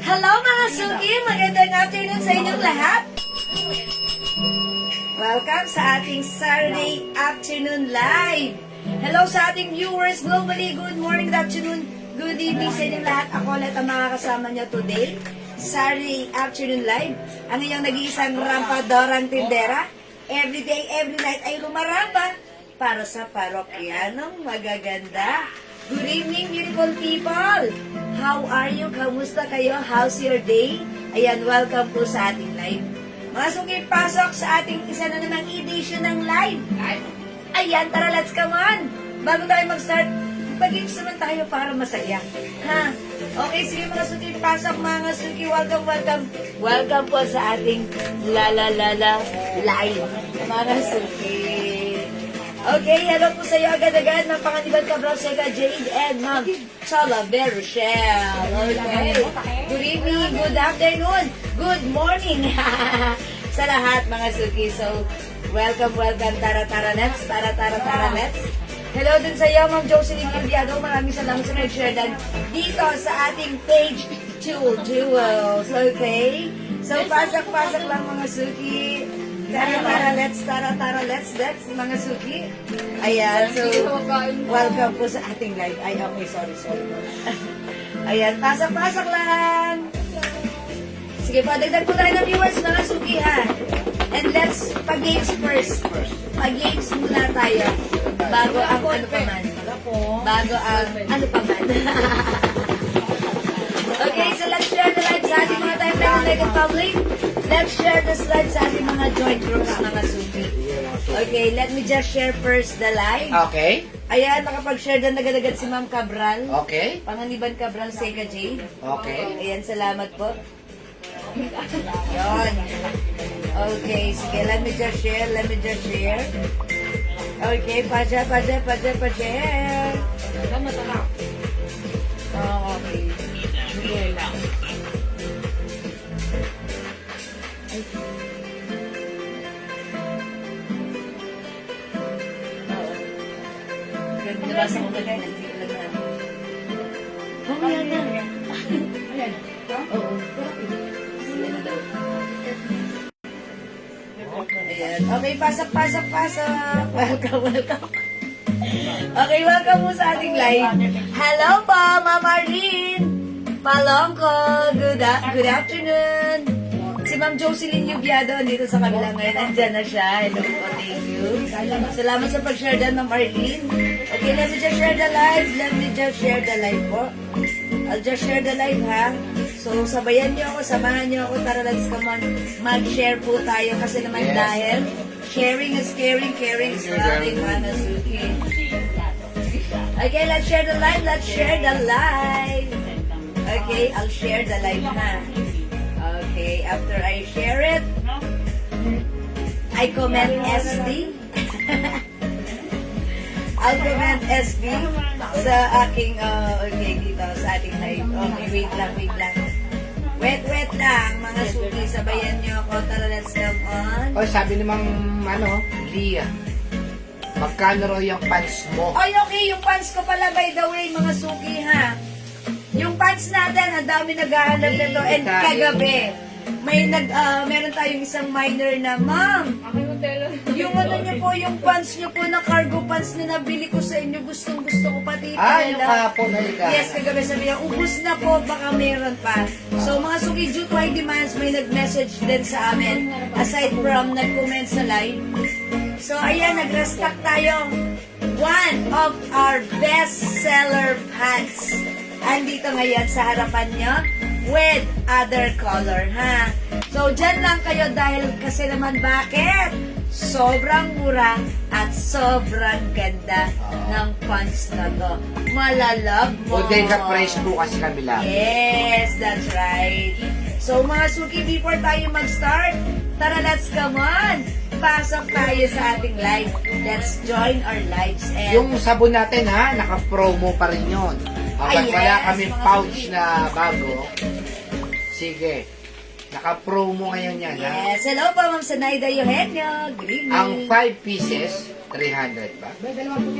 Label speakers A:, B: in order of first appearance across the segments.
A: Hello mga Suki! Magandang afternoon sa inyong lahat! Welcome sa ating Saturday afternoon live! Hello sa ating viewers globally. Good morning, good afternoon, good evening sa inyong lahat. Ako ulit ang makakasama nyo today. Saturday afternoon live. Ang inyong nag-iisang rampadorang tindera. Every day, every night ay rumaramba para sa parokyanong magaganda. Good evening, beautiful people! How are you? Kamusta kayo? How's your day? Ayan, welcome po sa ating live. Mga Suki, pasok sa ating isa na namang edition ng live. Ayan, tara, let's come on! Bago tayo mag-start, pag-games naman tayo para masaya. Ha? Okay, sige mga Suki, pasok mga Suki. Welcome, welcome. Welcome po sa ating live. Mga Suki. Okay, hello po sa iyo agad-agad ng Panganiban Cabral, Sega Jade, and Ma'am Chala Rochelle. Okay. Good evening, good afternoon, good morning sa lahat mga Suki. So, welcome, welcome. Tara, let's. Let's. Hello din sa iyo, Ma'am Jocelyn Gilbiado. Maraming salamat sa nag-share dito sa ating page Jewels. Okay? So, pasak-pasak lang mga Suki. Tara, let's, mga Suki. Ayan, so, welcome po sa ating live. Ay, okay, sorry. Ayan, pasak-pasak lang. Sige po, dagdag po tayo ng viewers, mga Suki, ha? And let's, pag-games first. Pag-games muna tayo. Bago ang ano pa man. Ano pa man. Okay, so let's share the live sa ating mga timeline ng Naked Public. Let's share the slide sa ating mga joint groups, mga Suki. Okay, let me just share first the live.
B: Okay.
A: Ayan, nakapag-share na agad-agad si Ma'am Cabral.
B: Okay.
A: Panganiban Cabral, Sega Jade.
B: Okay.
A: Ayan, salamat po. Yon. Okay, sige, let me just share. Okay, pa-share. Oh, okay. Sige lang. Nabasa ko na ganyan. Mamaya na. Ayan. Oo. Ayan. Okay, pasok. Welcome. Okay, welcome mo sa ating live. Hello po, Ma'am Arlene. Palongko. Good afternoon. Si Ma'am Jocelyn Yubiado dito sa kabila ngayon. Andyan na siya. Hello po, thank you. Salamat sa pag-share din, Ma'am Arlene. Okay, let me just share the live. Po. I'll just share the live, ha? So, sabayan niyo ako, samahan niyo ako. Tara, let's come on. Mag-share po tayo kasi naman dahil sharing is caring is loving, mga Suki. Okay, let's share the live. Okay, I'll share the live, ha? Okay, after I share it, I comment SD. I'll comment SD sa aking, okay, dito sa ating live. Okay, wait lang. Wait lang, mga Suki, sabayan nyo ako. Tara, let's come on.
B: O, sabi namang, Lia, magkano raw yung pants mo?
A: Ay, okay, yung pants ko pala, by the way, mga Suki, ha? Yung pants natin, ang dami naghahanap nito. And kagabi, meron tayong isang minor na, Ma'am, yung ano nyo po, yung pants nyo po na cargo pants na nabili ko sa inyo, gustong gusto ko pati
B: yung kahapon, halika.
A: Yes, kagabi sabi niya, ubus na po, baka meron pa. So mga Suki, due to high demands, may nag-message din sa amin, aside from nag-comment sa live. So ayan, nag-restock tayo. One of our best-seller pants. Andito ngayon sa harapan nyo with other color, ha? So, dyan lang kayo dahil kasi naman bakit? Sobrang mura at sobrang ganda ng pants na to. Malalab mo.
B: Bodega price bukas kabila.
A: Yes, that's right. So, mga Suki, before tayo mag-start, tara, let's come on. Pasok tayo sa ating live. Let's join our lives. And
B: Yung sabon natin, ha, naka-promo pa rin yun. Kapag wala kami pouch na bago, sige, naka-promo ngayon yan, ha?
A: yes, hello po, Ma'am Sanaida Eugenio. Good evening.
B: Ang 5 pieces, 300 ba?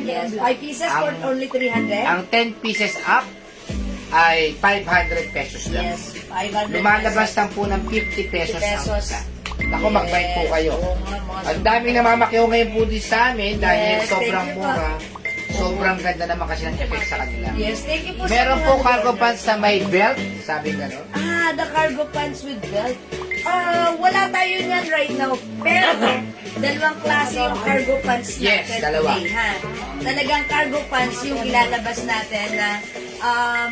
A: Yes, 5 pieces for only 300.
B: Ang 10 pieces up, ay 500 pesos lang.
A: Yes, 500
B: Lumalabas
A: pesos.
B: lang po ng 50 pesos ang
A: pesos.
B: isa. Ako, magbait po kayo.
A: Oo nga, mga
B: Ang daming namamakyaw ngayon po din sa amin dahil
A: Yes,
B: sobrang
A: thank you po.
B: mura. Sobrang ganda naman kasi ng effect sa kanila.
A: Yes, thank you po
B: Meron
A: sa
B: po
A: mga
B: cargo
A: orders.
B: pants na may belt, sabi gano'n.
A: The cargo pants with belt. Wala tayo niyan right now. Pero, dalawang klase yung cargo pants natin.
B: Yes, dalawa.
A: today, ha? Talagang cargo pants yung ilalabas natin na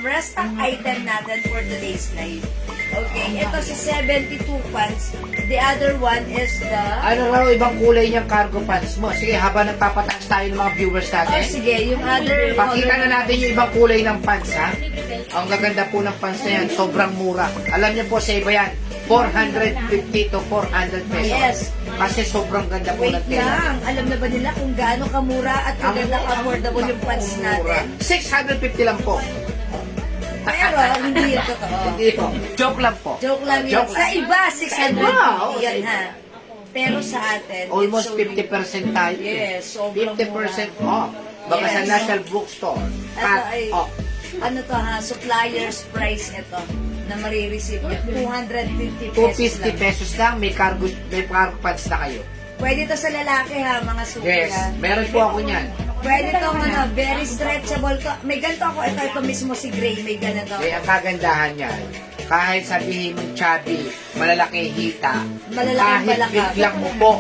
A: restock item natin for today's live. Okay, ito si 72 pants. The other one is the...
B: Ano raw ibang kulay niyang cargo pants mo? Sige, habang nagpapataas tayo ng mga viewers
A: Oh,
B: natin,
A: sige, yung other...
B: pakita na natin yung ibang kulay ng pants, ha? Ang gaganda po ng pants na yan, sobrang mura. Alam niyo po sa iba yan, 450 to 400 pesos.
A: Yes.
B: Kasi sobrang ganda po
A: Wait
B: ng tela.
A: lang, alam na ba nila kung gaano kamura at kaganda affordable yung pants
B: Mura.
A: natin?
B: 650 lang po.
A: Pero, hindi yun totoo.
B: Hindi po. Joke lang po.
A: Joke lang yun.
B: Joke
A: Sa
B: lang.
A: iba,
B: Sa
A: 600
B: iba, oo, sa
A: yan
B: iba.
A: ha. Pero sa atin,
B: Almost
A: it's so
B: 50% tayo.
A: Yes, sobrang
B: 50% off. Baka sa
A: Yes.
B: National Bookstore.
A: Ito ay,
B: off.
A: ano to ha, supplier's price ito na marireceive nyo. 250 pesos
B: 250
A: lang.
B: pesos lang, may cargo pants na kayo.
A: Pwede to sa lalaki ha, mga suki
B: Yes,
A: ha.
B: meron po ako niyan.
A: Pwede to very stretchable. May ganito ako, ito mismo si Gray, may ganito.
B: Kaya ang kagandahan niyan, kahit sabihin mong chubby, malalaki hita,
A: Malalaking
B: kahit
A: balakang.
B: biglang mo po,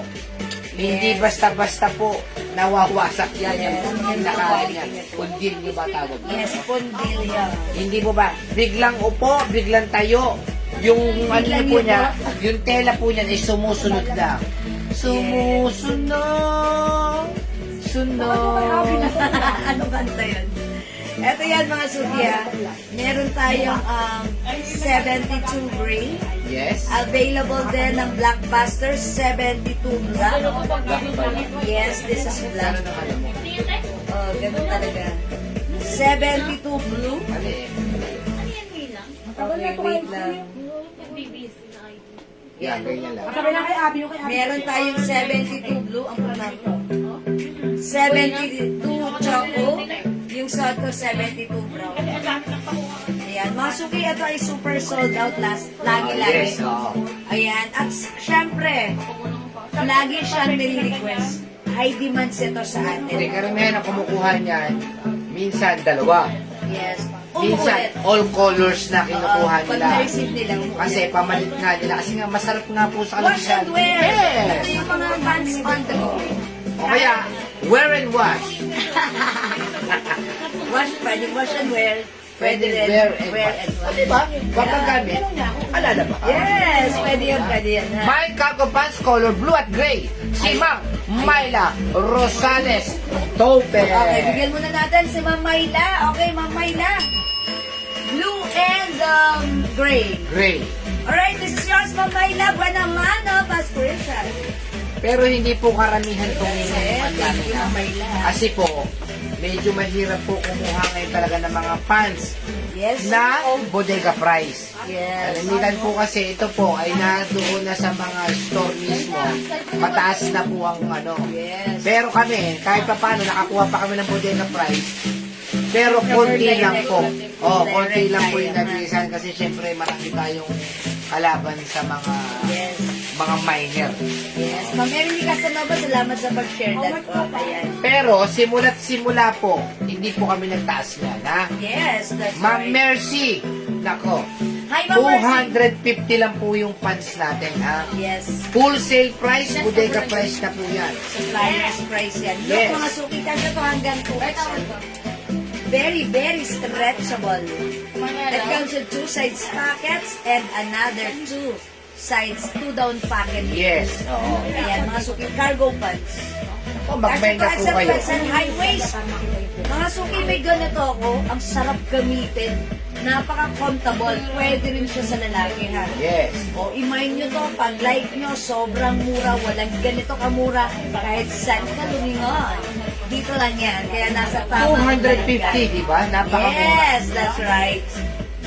B: hindi
A: Yes.
B: basta-basta po nawawasak yan
A: Yes.
B: yung pinakain niya. Kundil niyo ba tawag?
A: Yes, pondil yan.
B: Hindi po ba? Biglang upo, biglang tayo. Yung ano
A: Biglang
B: po
A: yuko.
B: niya, yung tela po niya ay sumusunod lang. Sumusunod. Sunod.
A: Ano kanta yun? Ito yan mga suki ha. Meron tayong 72 gray.
B: Yes.
A: Available din ng Blockbuster 72 black.
B: Black ba yan?
A: Yes, this is black.
B: Ano na alam mo?
A: Oh, ganun talaga. 72 blue.
B: Ano eh?
A: Okay, wait lang.
B: Yan, ganyan lang.
A: Meron tayong 72 blue. Ang punang ko. 72 choco. Yung suot ko 72 brown. Ayan. Mga suki, ito ay super sold out lagi-lagi.
B: Yes, oo.
A: Ayan. At syempre, lagi siyang nire-request. High demands ito sa
B: Hindi,
A: atin.
B: karamihan ang kumukuha niyan, minsan dalawa.
A: Yes.
B: Minsan,
A: Umulit.
B: all colors na kinukuha
A: Pag
B: nila.
A: na-receive nila, umulit.
B: Kasi pamalit nga nila. Kasi nga, masarap nga po sa
A: Wash
B: kalamihan.
A: and wear.
B: Yes!
A: Ito yung mga pants on the go.
B: O kaya, wear and wash.
A: Wash, pwede wash and wear. Pwede rin
B: wear and
A: wear
B: wash.
A: and
B: O
A: wash.
B: diba? Papagamit. Alala ba?
A: Yes, pwede yan, ha?
B: My cargo pants color blue at gray. Si Ma'am Myla Rosales Tope.
A: Okay, bigyan muna natin si Ma'am Mayla. Okay, Ma'am Mayla. Blue and gray.
B: Gray.
A: Alright, this is yours, Ma'am Mayla. Buena mano, passpiration.
B: Pero hindi po karamihan itong
A: Thank you, Ma'am Mayla.
B: Kasi po, medyo mahirap po kumuha ngayon talaga ng mga pants
A: Yes.
B: na bodega price.
A: Yes.
B: Kalimitan po kasi ito po ay nadoon na sa mga store mismo. Mataas na po ang ano.
A: Yes.
B: Pero kami, kahit pa paano, nakakuha pa kami ng bodega price. Pero konti lang po. Oh, konti lang po yung nabisan kasi syempre marami tayong kalaban sa mga
A: Yes.
B: mga minor.
A: Yes. Ma'am Emily Casanova, salamat sa pag-share that po. Ayan.
B: Pero simula't simula po, hindi po kami nagtaas yan, ha?
A: Yes, that's
B: Ma'am
A: right.
B: Mercy, nako,
A: Hi, Ma'am Mercy.
B: 250 lang po yung pants natin, ha?
A: Yes.
B: Full sale price, bodega price na po yan.
A: Supplier's price yan.
B: Yes.
A: Yung mga suki kasi to hanggang 2%. Very, very stretchable. It comes with 2 sides pockets and another 2 sides 2 down pocket.
B: Yes, oo.
A: Ayan, mga suki cargo pants.
B: O, magbenta po kayo.
A: Sa high waist. Mga suki, may ganito ako. Ang sarap gamitin. Napaka-comfortable. Pwede rin siya sa lalaki, ha?
B: Yes.
A: O, imay nyo to, pag like nyo, sobrang mura, walang ganito kamura, kahit saan ka lumingon. Dito lang yan, kaya nasa tamang
B: 250, di ba? Napakamura.
A: Yes, that's right.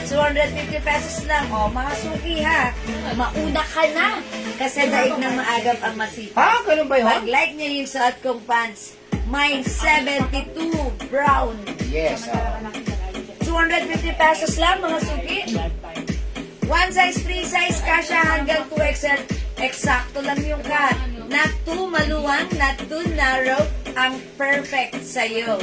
A: 250 pesos lang. O, mga suki ha, mauna ka na. Kasi daig ng maagap ang masipa.
B: Ha? Ganun ba yun?
A: Pag like nyo yung suot kong pants, mine 72 brown.
B: Yes, oo.
A: 250 pesos lang mga suki. One size, free size, kasha hanggang 2XL. Eksakto lang yung cut. Not too maluwang, not too narrow. Ang perfect sa'yo.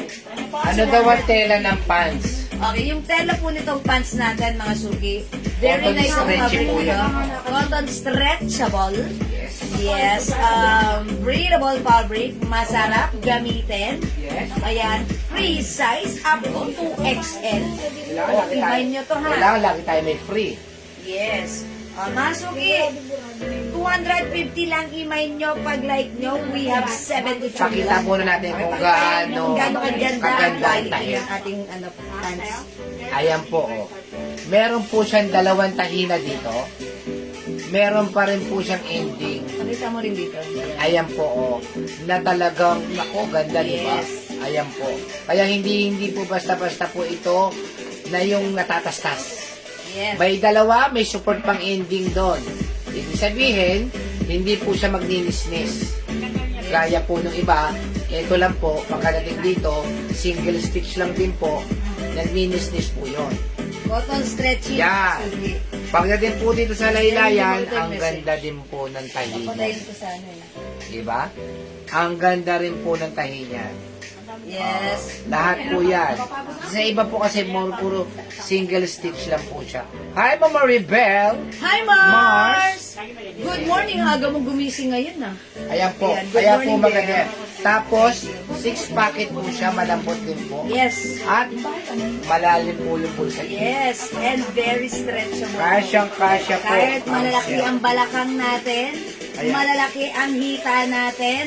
B: Ano daw ang tela ng pants?
A: Okay, yung tela po nitong pants natin, mga suki. Very
B: Cotton
A: nice ang
B: stretchy
A: fabric
B: po
A: nito.
B: yan.
A: Cotton stretchable.
B: Yes.
A: Yes, breathable fabric. Masarap gamitin.
B: Yes.
A: Ayan, free size up to 2XL.
B: Kailangan
A: O,
B: lagi
A: ibahin nyo to ha.
B: Kailangan lagi tayo may free.
A: Yes. Masuki, 250 lang email nyo pag like nyo. We have 72
B: Pakita muna natin kung gaano
A: kaganda ang
B: ang
A: quality
B: tahi.
A: ng ating pants.
B: Ayan po, oh. Meron po siyang dalawang tahina dito. Meron pa rin po siyang ending.
A: Pakita mo rin dito.
B: Ayan po, oh. Na talagang, ako, ganda, di ba?
A: Yes.
B: Ayan po. Kaya hindi po basta-basta po ito na yung natatastas.
A: Yes.
B: May dalawa, may support pang ending doon. Ibig sabihin, hindi po siya magninisnis. Gaya po nung iba, ito lang po, pagkadating dito, single stitch lang din po, nagninisnis po yon.
A: Cotton stretchy.
B: Yan.
A: Suki.
B: Pagdating po dito sa laylayan, ang ganda din po ng tahi niya.
A: Patayin ko sana eh.
B: Diba? Ang ganda rin po ng tahi niya.
A: Yes.
B: Lahat po yan. Sa iba po kasi puro single stitch lang po siya. Hi, Mama Rebel!
A: Hi, Mars! Good morning. Aga mo gumising ngayon ah.
B: Ayan po.
A: Ayan, good
B: Kaya po
A: morning,
B: maganda.
A: Bea.
B: Tapos, 6 packet po siya. Malambot din po.
A: Yes.
B: At malalim po yung bulsa niya.
A: Yes. And very stretchable.
B: Kasyang-kasya po.
A: Kahit malalaki ang balakang natin,
B: Ayan.
A: malalaki ang hita natin,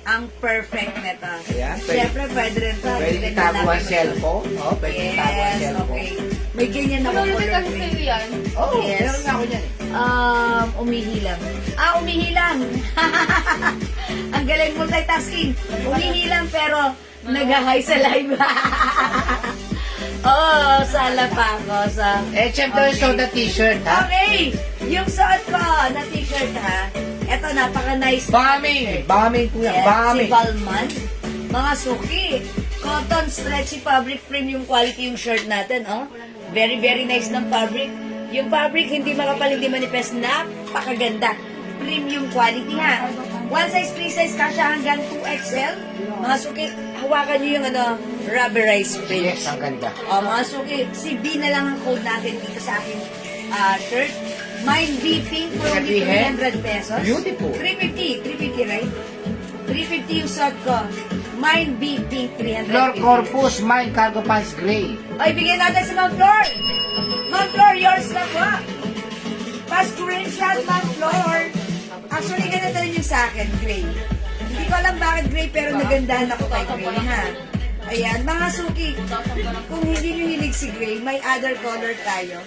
A: ang perfect nito.
B: Ayan, pwede-
A: Siyempre, pwede rin ito.
B: Pwede itago ang cellphone. Oh, pwede itago ang
A: Yes,
B: cellphone.
A: okay. May ganyan na color green.
B: Oh,
A: Yes.
B: meron na ako niyan eh.
A: Umihilang. Umihilang. Ang galing multitasking. Umihilang pero nag-hi sa live. Oh, sala pa ako sa...
B: Eh, syempre,
A: Okay.
B: so the t-shirt, ha?
A: Okay, yung suot ko na t-shirt ha. Ito, napaka-nice.
B: Bombing! Bombing po yan.
A: Yes, si
B: Bombing!
A: Balman. Mga suki. Cotton stretchy fabric premium quality yung shirt natin, oh. Very, very nice ng fabric. Yung fabric, hindi makapal, hindi manipes. Napakaganda. Premium quality, ha. One size, free size, kasha hanggang 2XL. Mga suki, hawakan nyo yung rubberized print.
B: Yes, ang ganda.
A: Mga suki, si B na lang ang code natin dito sa aking shirt. Mine B pink for only
B: Sabihin,
A: 300 pesos.
B: beautiful.
A: 350, right? 350 yung suot ko. Mine B pink, 350.
B: Floor Corpus, mine cargo pants gray.
A: Ay, bigyan natin sa Ma'am Flor. Ma'am Flor, yours na po. Pa-screenshot, Ma'am Flor. Actually, ganito rin yung sa akin, gray. Hindi ko alam bakit gray, pero nagandahan ako kay gray, ha? Ayan, mga suki, kung hindi nyo hilig si gray, may other color tayo.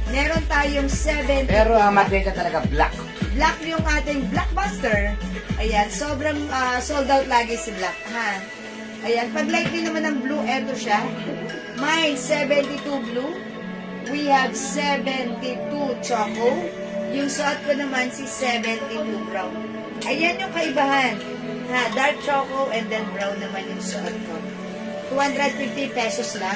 A: Meron tayong 7.
B: Pero ang maganda talaga black.
A: Black yung ating blockbuster. Ayan, sobrang sold out lagi si Black, ha? Ayan, pag light din naman ng blue, eto siya. Mine, 72 blue. We have 72 choco. Yung suot ko naman si 72 brown. Ayan yung kaibahan. Ha, dark choco and then brown naman yung suot ko. 250 pesos lang.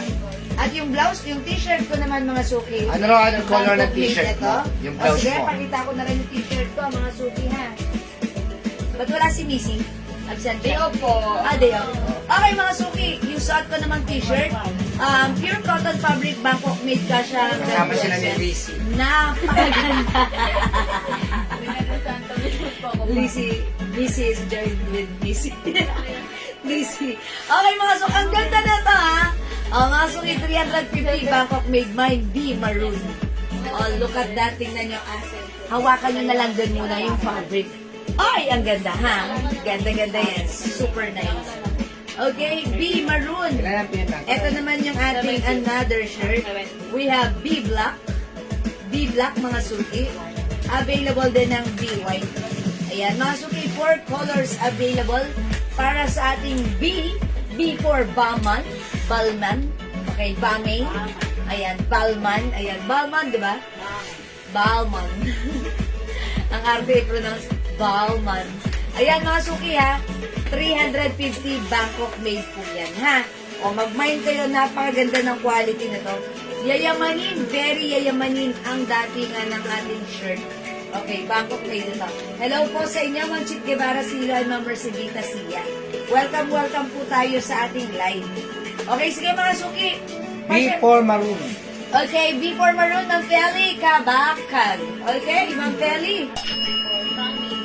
A: At yung blouse, yung t-shirt ko naman mga suki.
B: Ano raw ang color ng
A: Bangkok made
B: t-shirt
A: ito.
B: mo? Yung blouse
A: sige,
B: mo.
A: pakita ko na rin yung t-shirt ko mga suki ha. Ba't wala si Missy? Absent siya?
C: po.
A: Day off. Okay mga suki, yung suot ko namang t-shirt, pure cotton fabric, Bangkok made ka siya.
B: Kasama sila ni Lizzy.
A: Napakaganda. Lizzy is joined with Missy. Lizzy. Okay mga suki, ang ganda na to ha. Mga suki, 350 Bangkok made mine B maroon. Oh, look at that. Tingnan nyo. Hawakan nyo na lang din muna yung fabric. Ay, ang ganda ha. Ganda-ganda yan. Super nice. Okay, B maroon.
B: Kailan ang pinag?
A: Ito naman yung ating another shirt. We have B black. B black mga suki. Available din ng B white. Ayan, mga suki, 4 colors available para sa ating B. B for Balman. Balman. Okay, Bame. Ayan, Balman. Ayan, Balman, di ba? Balman. Ang arte pronounce Balman. Ayan, mga suki ha. 350 Bangkok made po yan, ha? O, mag-mind kayo, napakaganda ng quality na to. Yayamanin, very yayamanin ang datingan ng ating shirt. Okay, Bangkok Lady Talk. Hello po sa inyo, Ma'am Chit Guevara Sila, Ma'am Mercedita Sia. Welcome po tayo sa ating live. Okay, sige mga suki.
B: B4 Maroon.
A: Okay, before Maroon, Ma'am Feli, Kabakan. Okay, Ma'am Feli.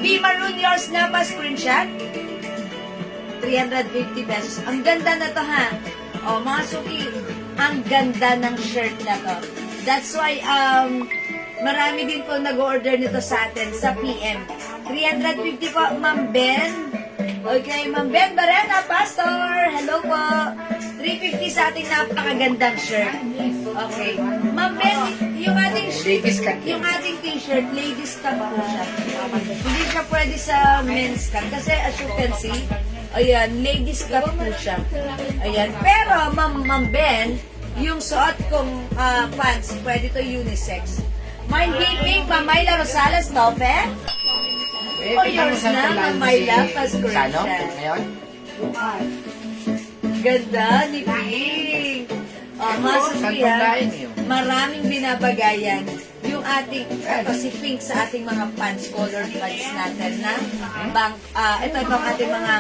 A: B Maroon, yours na pa screenshot. 350 pesos. Ang ganda na to ha. O, mga suki, ang ganda ng shirt na to. That's why, marami din po nag-order nito sa atin sa PM. 350 po, Ma'am Ben. Okay, Ma'am Ben Barena, Pastor. Hello po. 350 sa ating napakagandang shirt. Okay. Ma'am Ben, yung ating
B: Ladies cut.
A: yung ating t-shirt, ladies cut po siya. Hindi siya pwede sa men's cut. Kasi as you can see, ayan, ladies cut po siya. Ayan. Pero, Ma'am Ben, yung suot kong pants, pwede to unisex. Mind beeping, Ma'am Myla Rosales, Tope? O yours na, Ma'am Myla, pa-screenshot.
B: Sano? Ngayon?
A: Ganda ni Pink. Mga
B: Saan
A: suki,
B: pandahin yun?
A: maraming binabagayan yung ating, si Pink sa ating mga pants, color pants natin na ito itong ating mga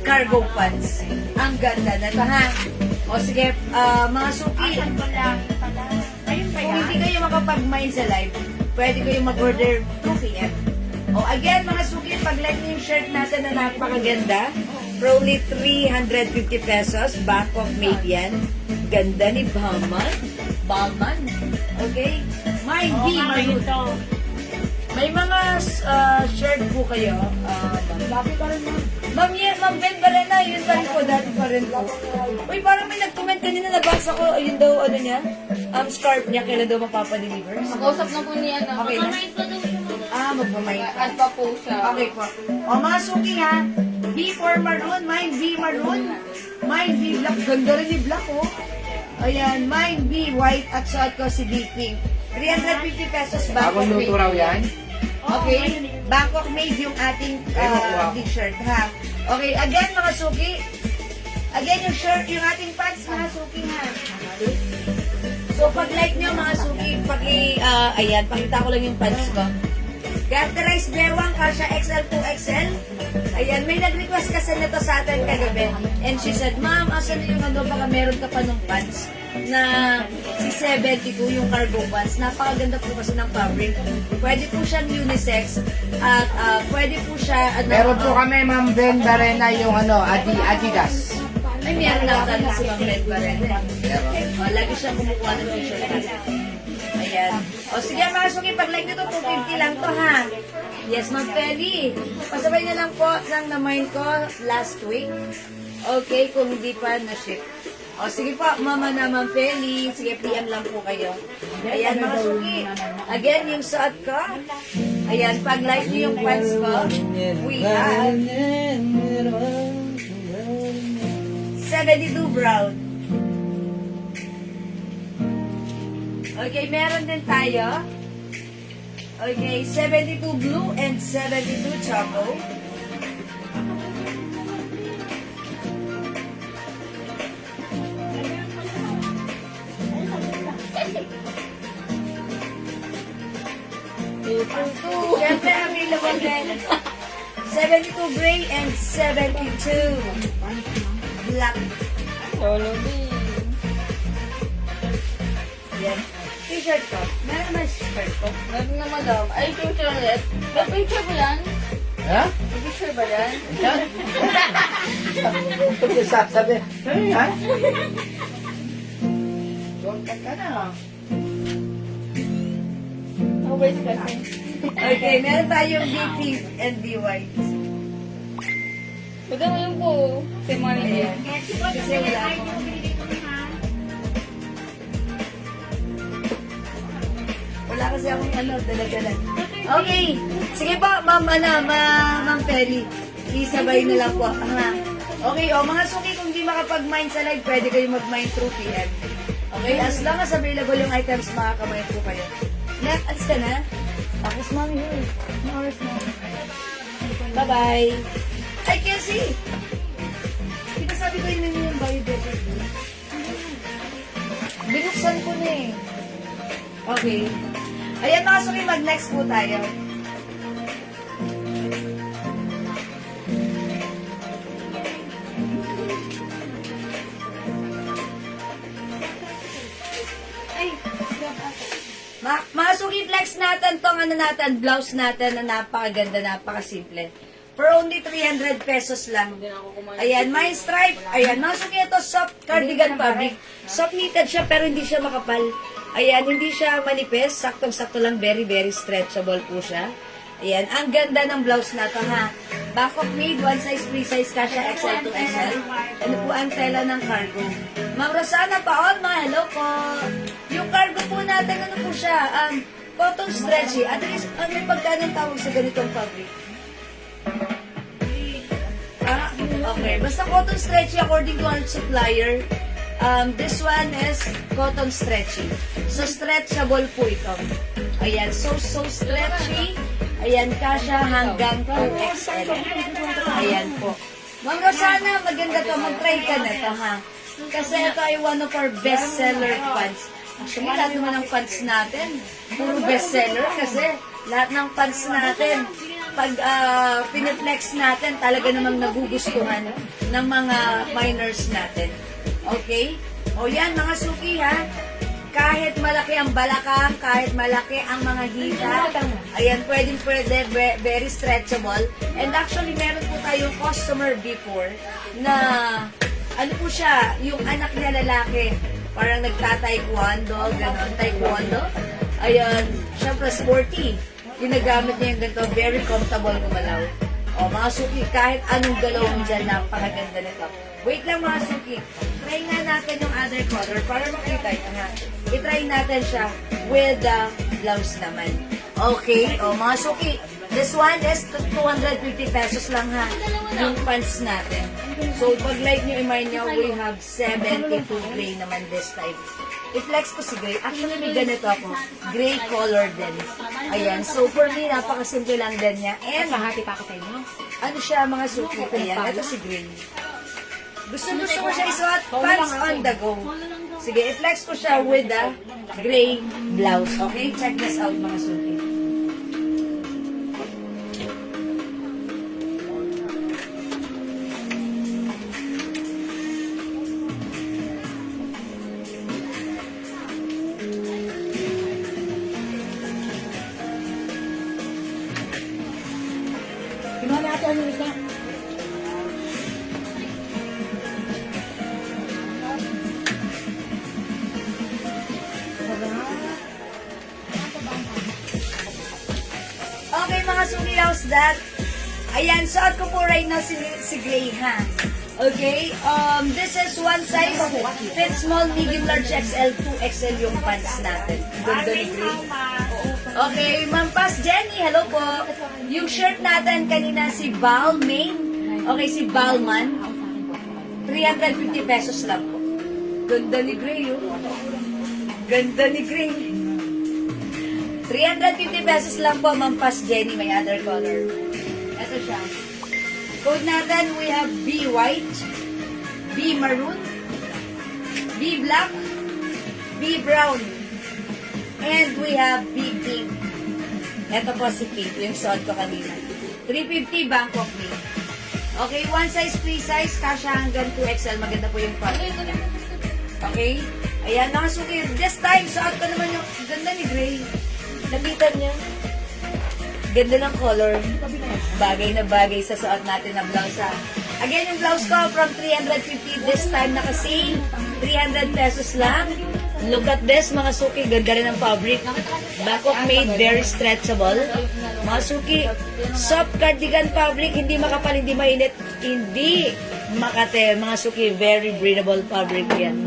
A: cargo pants. Ang ganda na ito, ha? O sige, mga suki, kung hindi kayo makapag-mind sa live, pwede kayo mag-order 2 p.m. O again, mga suki, pag-like niyo yung shirt natin na napakaganda, probably 350 pesos, Bangkok made yan. Ganda ni Balman. Okay? Mind B, Maroon. May mga shirt po kayo. Bakit pa rin, Ma'am Ben Barena, yun pa rin po, dati pa rin po. Uy, parang may nag-comment kanina, nabasa ko, ayun daw, ano niya, scarf niya, kailan daw mapapadeliver.
C: Mag-usap na po niya na.
A: Okay na? Magmamay pa.
C: Add pa po siya.
A: Okay po. O, mga suki ha, B for Maroon, mine B Maroon, mine B Black, ganda rin ni Black, oh. Ayan, mine B White, at suot ko si B Pink. 350 pesos, Bangkok
B: Bagong luto
A: made.
B: raw yan?
A: Okay? Bangkok made yung ating t-shirt, ha? Okay, again, mga suki. Again, yung shirt, yung ating pants, mga suki, ha? So, pag-like nyo, mga suki, ayan, pakita ko lang yung pants ko. Garterize Bewang, Kasha XL to XL. Ayan, may nag-request kasi nito sa atin kagabi. And she said, Ma'am, asan na yung ano, baka meron ka pa nung pants na si 72, yung cargo pants. Napakaganda po kasi ng fabric. Pwede po siyang unisex at pwede po siya,
B: Meron po kami, Ma'am Ben Barena, yung Adidas.
A: Ay, meron na talaga si Ma'am Ben Barena.
B: Meron.
A: Lagi siyang kumukuha ng t-shirt natin. Ayan. O sige mga suki, pag-like nito, 250 lang to ha. Yes, Ma'am Feli. Pasabay na lang po ng na-mind ko last week. Okay, kung hindi pa na-ship. O sige po, Mama na Ma'am Feli. Sige, PM lang po kayo. Ayan mga suki. Again, yung suot ko. Ayan, pag-like niyo yung pants ko. We have 72 brown. Okay, meron din tayo. Okay, 72 blue and 72 choco. Siyempre, available din. 72 gray and 72 black.
C: Solo din.
A: Yan. T-shirt ko. Meron naman shirt ko.
C: Meron na madam. Ay, picture ulit. May picture ba yan?
B: Ha?
C: May picture ba yan?
B: Yan? Sabi, ha? Huwag ka na.
C: Always kasi.
A: Okay, meron tayong B pink and B white.
C: Madam, yun po. Si Manny.
A: Ayan. Kasi wala akong... Wala kasi akong dala-dala. Okay. Sige po, Ma'am Feli. Isabay na lang po. Ha? Okay, mga suki, kung di makapag-mind sa live, pwede kayo mag-mind through PM. Okay, as long as available yung items, makakamind po kayo. Net, alis ka na? Tapos, Mami, yun. Oras na. Bye-bye. Ay, Casey! Kita sa sabi ko yun yung bio-better. Binuksan ko na eh. Okay. Ayan mga suki, mag-next po tayo. Mga suki, flex natin tong ano natin, blouse natin na napakaganda, napakasimple. For only 300 pesos lang. Ayan, may stripe. Ayan, mga suki, ito soft cardigan fabric. Soft knitted siya pero hindi siya makapal. Ayan, hindi siya manipis. Saktong-sakto lang, very, very stretchable po siya. Ayan, ang ganda ng blouse na to ha. Back of made, one size, free size, kasha XL to XL. Ano po ang tela ng cargo. Ma'am Rosana Paon, hello po. Yung cargo po natin, ano po siya? Cotton stretchy. At least, may pagkanong tawag sa ganitong fabric. Okay. Basta cotton stretchy according to our supplier. This one is cotton stretchy. So, stretchable po ito. Ayan. So stretchy. Ayan, kasha hanggang 2XL. Ayan po. Ma'am Rosana, maganda to. Mag-try ka na to, ha? Kasi ito ay one of our bestseller pants. Actually, lahat naman ng pants natin, puro bestseller kasi lahat ng pants natin, pag piniflex natin, talaga namang nagugustuhan ng mga minors natin. Okay? O yan, mga suki ha. Kahit malaki ang balakang, kahit malaki ang mga hita, ayan, pwede, very stretchable. And actually, meron po tayong customer before na, ano po siya, yung anak niya lalaki, parang nagta-taekwondo, gano'n, taekwondo. Ayan, syempre sporty. Ginagamit niya yung ganito, very comfortable gumalaw. O, mga suki, kahit anong galaw mo dyan, napakaganda nito. Wait lang mga suki, try nga natin yung other color para makita nyo ha. I-try natin siya with the blouse naman. Okay, o mga suki, this one is 250 pesos lang ha, yung pants natin. So, pag like nyo, i-mind nyo, we have 72 gray naman this time. I-flex ko si gray. Actually, may ganito ako. Gray color din. Ayan. So, for me, napakasimple lang din niya. And,
C: Mahati pa ako sa inyo.
A: ano siya, mga suki. Ayan. Ito si gray. Gusto ko siya isuot. Pants on the go. Sige, i-flex ko siya with the gray blouse. Okay? Check this out, mga suki.
C: Kinuha natin yung isa.
A: Okay, mga suki, how's that? Ayan, suot ko po right now si Gray, ha? Okay, this is one size, fit small, medium, large, XL, 2XL yung pants natin. Ganda ni Gray. Okay, Ma'am Pas Jenny, hello po. Yung shirt natin kanina si Balmain. Okay, si Balman. 350 pesos lang po. Ganda ni Gray, oh. Ganda ni Gray. 350 pesos lang po, Ma'am Pas Jenny. May other color. Ito siya. Code natin, we have B white, B maroon, B black, B brown, and we have B pink. Ito po si pink, yung suot ko kanina. 350 Bangkok pink. Okay, one size, free size, kasha hanggang 2XL. Maganda po yung quality niya. Okay? Ayan, nakasuki. This time, suot ko naman yung ganda ni Gray. Nabitan niya. Ganda ng color. Bagay na bagay sa suot natin na blouse. Again, yung blouse ko from 350. This time, naka-sale. 300 pesos lang. Look at this, mga suki. Ganda rin ang fabric. Back of made, very stretchable. Mga suki, soft cardigan fabric. Hindi makapal, hindi mainit. Hindi makate. Mga suki, very breathable fabric yan.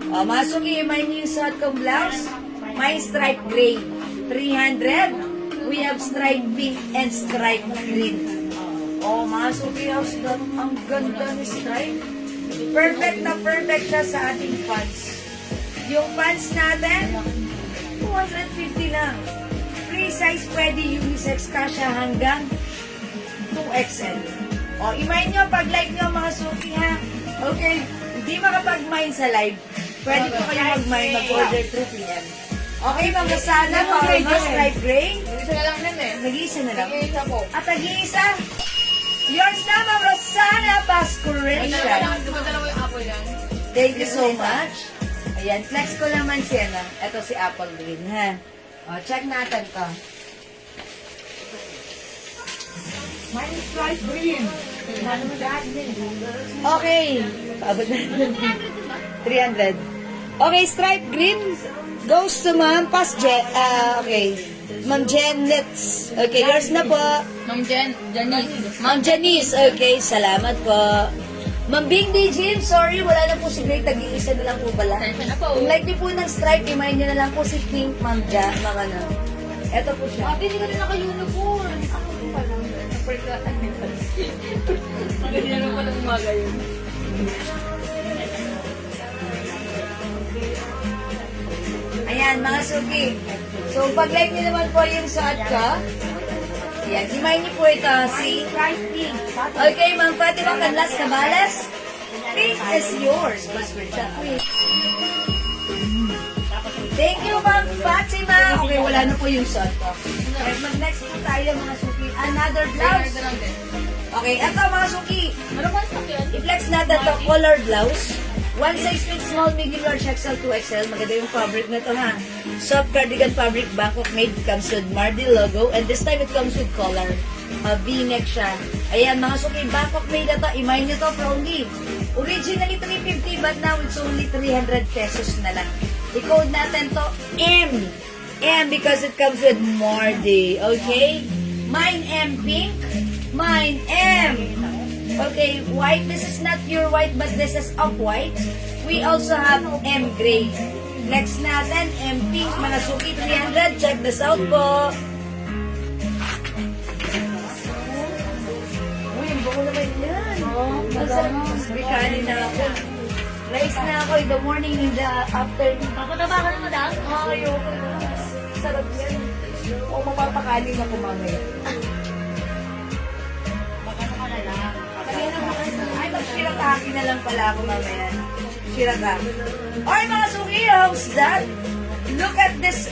A: Mga suki, may yung suot kong blouse. May stripe gray. 300. We have stripe pink and stripe green. Oh, mga suki, ang ganda ni stripe. Perfect na perfect siya sa ating pants. Yung pants natin, 250 lang. Free size, pwede unisex kasha hanggang 2XL. O, imagine nyo, pag like nyo mga suki ha, Okay, hindi makapag-mine sa live. Pwede po kayo mag-mine, mag-order through PM. Okay, Ma'am Rosana, para mas stripe gray.
C: Isa na lang din eh.
A: Nag-iisa na lang.
C: Isa po.
A: At nag-iisa. Yours na, Ma'am Rosana Pascuration.
C: Diba dalawa yung apple yan?
A: Thank you so much. Ayan, flex ko naman siya na. Ito si Apple Green, ha? O, check natin to.
C: Mine is light green.
A: Okay. Paabot na. 300. Okay, stripe green goes to Ma'am okay. Ma'am Janet's. Okay, yours na po.
C: Ma'am Janice.
A: Ma'am Janice. Okay, salamat po. Ma'am Bing D. Jim, sorry, wala na po si Greg. Tag-iisa na lang po pala.
C: Tensya na po.
A: Kung like niyo po ng stripe, remind niyo na lang po si Pink, Ma'am Ja, Ma'am ano. Ito po siya.
C: Ate, hindi ka rin naka-uniform. Ako po pala. Napagkatan niya pala. Ganyan naman pala umaga yun.
A: Ayan, mga suki. So, pag-like niyo naman po yung suot ko. Ayan, remind niyo po ito, si Okay, Ma'am Fatima Canlas Cabales. Pink is yours. Thank you, Ma'am Fatima. Okay, wala na po yung suot ko. Okay, mag-next po tayo, mga suki. Another blouse.
C: Ito lang din.
A: Okay, eto mga suki.
C: Ano ba sa yun?
A: I-flex natin to color blouse. One size fits small, medium, large, XL, 2XL. Maganda yung fabric na to, ha. Soft cardigan fabric, Bangkok made. Comes with Mardi logo. And this time it comes with collar. V-neck siya. Ayan, mga suki, Bangkok made na to. I-mine nyo to for only. Originally 350, but now it's only 300 pesos na lang. I-code natin to M. M because it comes with Mardi. Okay? Mine M pink. Mine M. Okay, white. This is not pure white, but this is off-white. We also have M gray. Next natin, M pink. Mga suki, 300. Check this out po. Uy, ang buko naman yan. Bikani na ako. Rice na ako in the morning, in the afternoon.
C: Papataba ka na, madam?
A: Ayoko na. Sarap yan. O mapapakanin ako mamaya. Ay, mag-shirataki na lang pala ako mamaya. Shirataki. Alright, mga suki, how's that? Look at this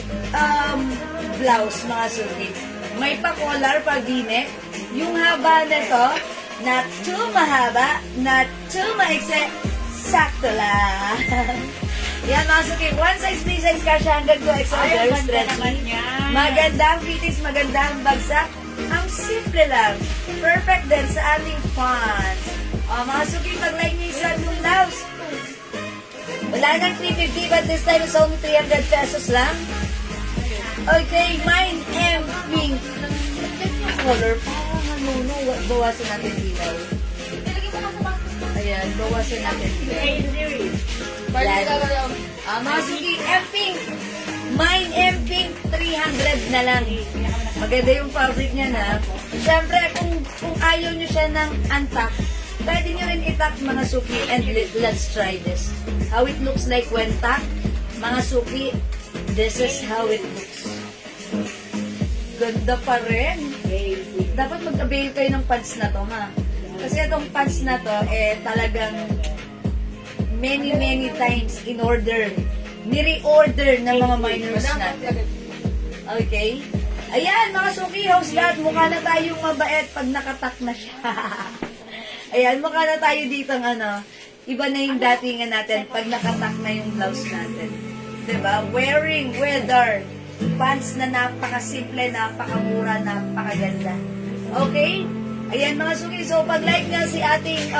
A: blouse, mga suki. May pa-collar, pa-v-neck. Yung haba nito, not too mahaba, not too maikse, sakto lang. Yan, mga suki. One size, three size ka siya hanggang 2XL, very stretchy. Magandang fittings, magandang bagsak. Ang simple lang. Perfect din sa ating pants. Mga suki, pag-like niyo isa yung blouse. Wala nang 350, but this time it's only 300 pesos lang. Okay, mine M pink. Color, parang ano, bawasan natin ilaw. Ayan, bawasan natin ilaw.
C: Balik ka kayo.
A: Mga suki, M pink. Mine M pink, 300 na lang. Maganda yung fabric niya na. Siyempre, kung ayaw nyo siya ng untuck, pwede nyo rin itak mga suki, and let's try this. How it looks like when tucked. Mga suki, this is how it looks. Ganda pa rin. Dapat mag-avail kayo ng pants na to, ha? Kasi itong pants na to, talagang many times in order. Ni-reorder ng mga minors natin. Okay? Ayan, mga suki, how's that? Mukha na tayong mabait pag nakatak na siya. Ayan, mukha na tayo dito ng iba na yung datingan natin pag nakatak na yung blouse natin. Diba? Wearing with our pants na napakasimple, napakamura, napakaganda. Okay? Ayan, mga suki, so pag-like nga si ating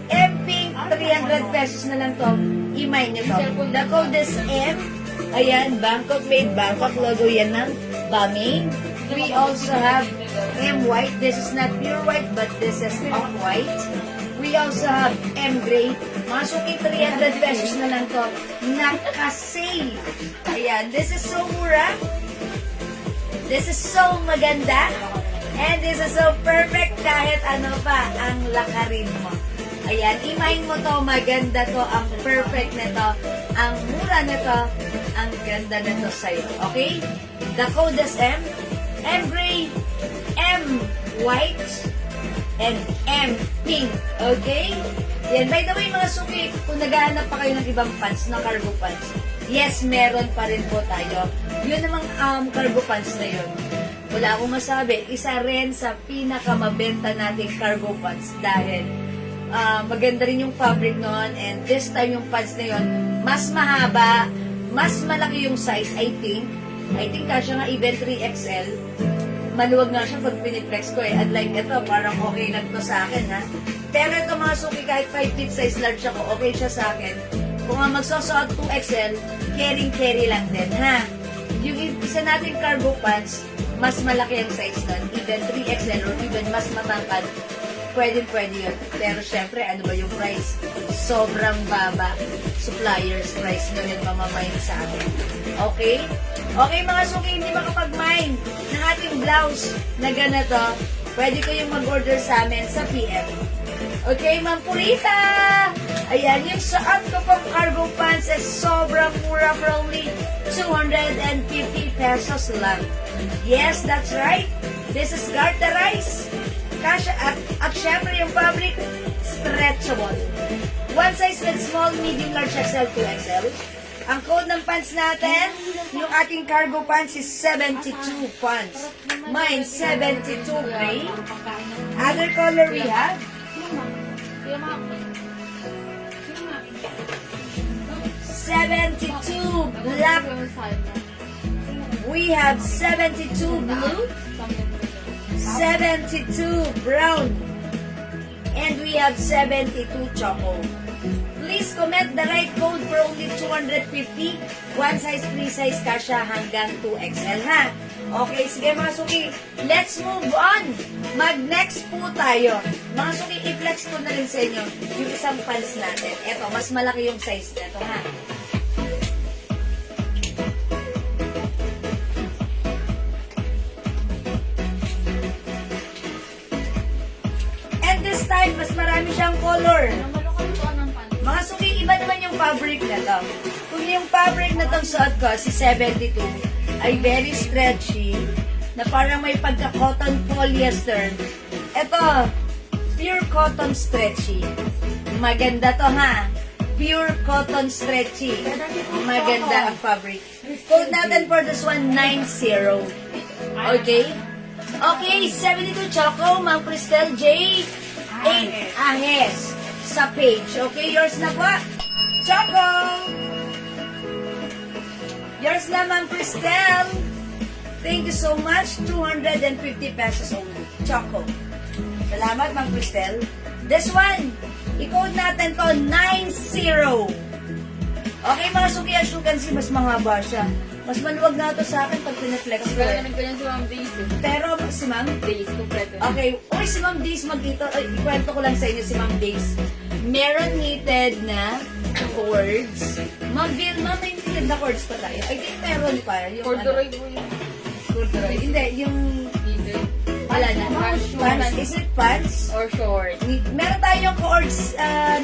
A: M-Pink, 300 pesos na lang to. I-mine nyo to. The code is M. Ayan, Bangkok made, Bangkok logo yan ng Bami. We also have M white. This is not pure white, but this is off white. We also have M gray. Mga suki, 300 pesos na lang to. Naka-sale. Ayan, this is so mura. This is so maganda. And this is so perfect kahit ano pa ang lakarin mo. Ayan, i-mine mo to. Maganda to. Ang perfect nito. Ang mura nito. Ang ganda nito sa'yo. Okay? The code is M. M gray, M white, and M pink. Okay? Yan, by the way mga suki, kung naghahanap pa kayo ng ibang pants na cargo pants, yes, meron pa rin po tayo. Yun namang cargo pants na yun. Wala akong masabi, isa rin sa pinakamabenta nating cargo pants dahil maganda rin yung fabric noon, and this time yung pants na yun, mas mahaba, mas malaki yung size, I think kasya nga even 3XL. Maluwag nga siya pag piniplex ko eh. Unlike ito, parang okay lang to sa akin ha. Pero ito mga suki, kahit 5 feet size large ako, okay siya sa akin. Kung nga magsusuot 2XL, carry lang din ha. Yung isa nating cargo pants, mas malaki ang size nun. Even 3XL or even mas matangkad, pwede yun. Pero syempre, ano ba yung price? Sobrang baba. Supplier's price nyo rin mamamain sa akin. Okay? Okay mga suki, hindi makapag-mine ng ating blouse na ganito, pwede kayong mag-order sa amin sa PM. Okay, Ma'am Purita! Ayan, yung suot ko pang cargo pants is sobrang mura for only 250 pesos lang. Yes, that's right. This is garterized. Kasha, at syempre yung fabric, stretchable. One size with small, medium, large, XL, 2XL. Ang code ng pants natin, yung ating cargo pants is 72 pants. Mine, 72 gray. Other color we have, 72 black. We have 72 blue, 72 brown, and we have 72 choco. Please comment the right code for only 250. One size, free size, kasha hanggang 2XL ha. Okay, sige mga suki, let's move on. Mag-next po tayo. Mga suki, i-flex ko na rin sa inyo yung isang pants natin. Ito, mas malaki yung size nito ha. And this time, mas marami siyang color. Mga suki, iba naman yung fabric na to. Kung yung fabric na tong suot ko, si 72, ay very stretchy, na parang may pagka-cotton polyester. Ito, pure cotton stretchy. Maganda to ha. Pure cotton stretchy. Maganda ang fabric. Code natin for this one, 90. Okay? Okay, 72 Choco, Ma'am Cristel J. 8 Ahes. Sa page. Okay, yours na po. Choco! Yours na, Ma'am Cristel. Thank you so much. 250 pesos only. Choco. Salamat, Ma'am Cristel. This one, i-code natin to 90. Okay, mga suki, as you can see, mas mahaba siya. Mas maluwag na ito sa akin pag pinaflex ko.
C: Kaya namin ko yan si Ma'am Days.
A: Pero si Ma'am
C: Days, kompleto.
A: Okay. Uy, si Ma'am Days magdito. Ikwento ko lang sa inyo si Ma'am Days. Meron knitted na cords. Ma'am Vilma, may knitted na cords pa tayo. I think meron pa. Yung
C: Corduroy po yun.
A: Corduroy. Hindi, yung...
C: Either.
A: Wala na. Pants. Is it pants?
C: Or short.
A: Meron tayong cords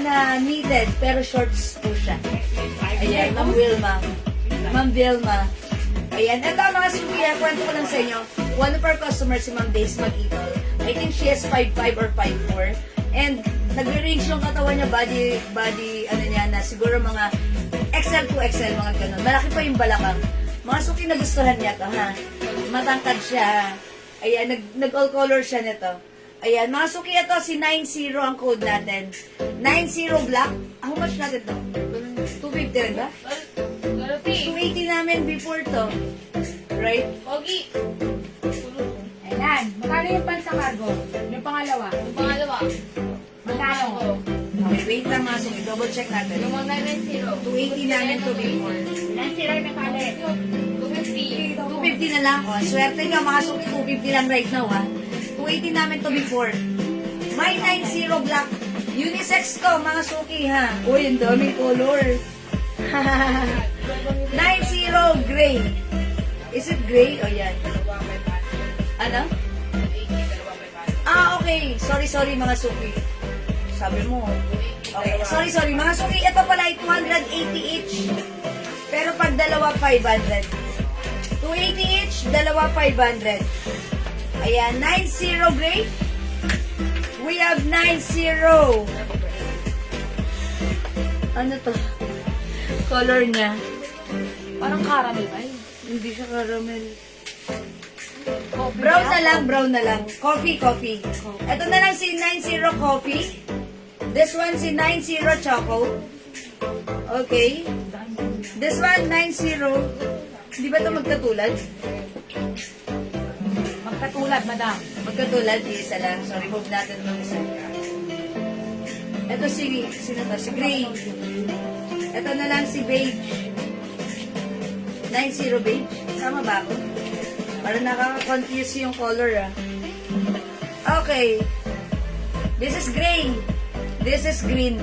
A: na knitted, pero shorts po siya. Ayan, Ma'am Vilma. Ma'am Vilma. Ayan. Ito mga suki, kwento ko lang sa inyo. One of our customers, si Ma'am Days Mag-Idol. I think she has 5'5 or 5'4. And nag-range yung katawan niya, body, ano niya, na siguro mga XL to XL, mga ganun. Malaki pa yung balakang. Mga suki, nagustuhan niya to, ha? Matangkad siya. Ayan, nag-all color siya nito. Ayan, mga suki, ito, si 90 ang code natin. 90 black. How much natin to? 250 rin ba? 280 namin before to. Right?
C: Pogi.
D: Ayan. Magkano yung pants sa cargo? Yung pangalawa?
C: Yung pangalawa.
D: Magkano?
A: Okay, wait lang mga suki. Double check natin.
C: Yung 190.
A: 280 namin to before.
D: Ilan sila yung nakali?
C: 250.
A: 250 na lang. Oh. Swerte nga mga suki, 250 lang right now, ha? 280 namin to before. May 90 black. Unisex ko, mga suki, ha? Uy, ang daming color. 90 gray. Is it gray? O yan. Ano? Ah, okay. Sorry, mga suki. Sabi mo. Okay, sorry. Mga suki, ito pala ay 280 each. Pero pag dalawa, 500. 280 each, dalawa, 500. Ayan, 90 gray. We have 90. Ano to? Color niya.
C: Parang caramel ba yun?
A: Hindi siya caramel.
C: Coffee
A: Brown
C: ba?
A: na lang, brown na lang. Coffee. Ito na lang si 90 Coffee. This one si 90 Choco. Okay. This one, 90. Di ba ito magkatulad?
D: Magkatulad, madam.
A: Magkatulad, isa lang. So, remove natin ng isa. Ito sino to? Si Gray. Ito na lang si Beige. 90 Beige. Tama ba ako? Parang nakaka-confuse yung color, ah. Okay. This is gray. This is green.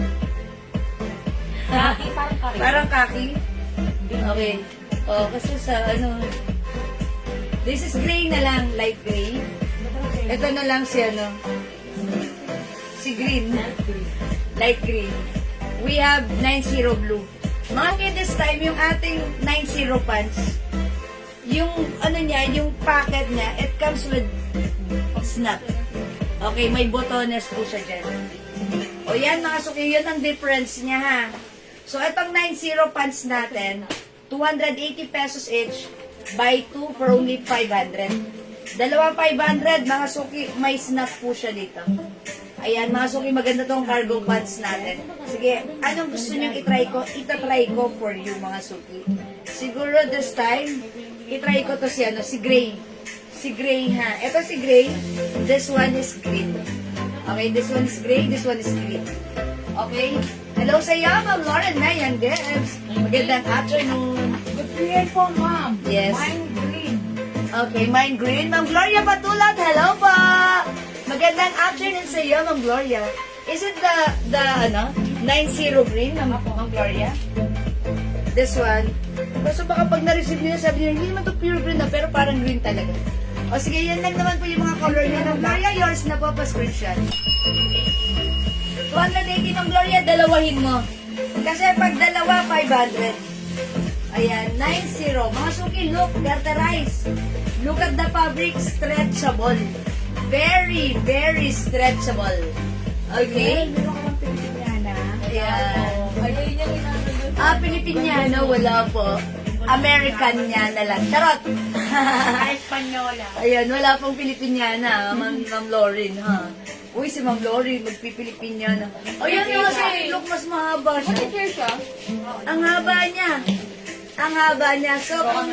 C: Kaki, parang kaki.
A: Parang kaki. Okay. Oh, kasi sa ano... This is gray na lang, light gray. Ito na lang si ano... Si green. Light green. We have 90 blue. Mga this time, yung ating 90 pants, yung ano niya, yung packet niya, it comes with snap. Okay, may botones po siya dyan. O yan mga suki, yun ang difference niya ha. So, itong 90 pants natin, 280 pesos each, buy 2 for only 500. Dalawang 500, mga suki, may snap po siya dito. Ayan, mga suki, maganda tong cargo pants natin. Sige, anong gusto niyong itry ko? Itatry ko for you, mga suki. Siguro this time, itry ko to si ano, si Gray. Si Gray ha. Ito si Gray. This one is green. Okay, this one is gray, this one is green. Okay? Hello sa iyo, Ma'am Lauren Mayan Gibbs. Magandang afternoon.
D: Good period po, ma'am.
A: Yes.
D: Mine green.
A: Okay, mine green. Ma'am Gloria Batulad, hello po. Magandang afternoon sa iyo, Ma'am Gloria. Is it the 90 green, Ma'am Gloria? This one. So baka pag na-receive niyo, sabi niyo, hindi naman to pure green na, pero parang green talaga. O sige, yan lang naman po yung mga color niya. Ma'am Gloria, yours na po, pa-screenshot. 280 ng Gloria, dalawahin mo. Kasi pag dalawa, 500. Ayan, 90. Mga suki, look, garterize. Look at the fabric, stretchable. Very, very stretchable. Okay?
D: Meron ka ng Pilipiniana.
A: Ayan.
C: Ayun yung inano.
A: Pilipiniano, wala po. American niya na lang. Charot!
D: Espanyola.
A: Ayan, wala pong Pilipiniana, Ma'am Lauren, ha? Uy, si Ma'am Lauren, magpipilipiniana. O yan nga, kasi look, mas mahaba siya.
C: Picture siya?
A: Ang haba niya. Ang haba niya. So, kung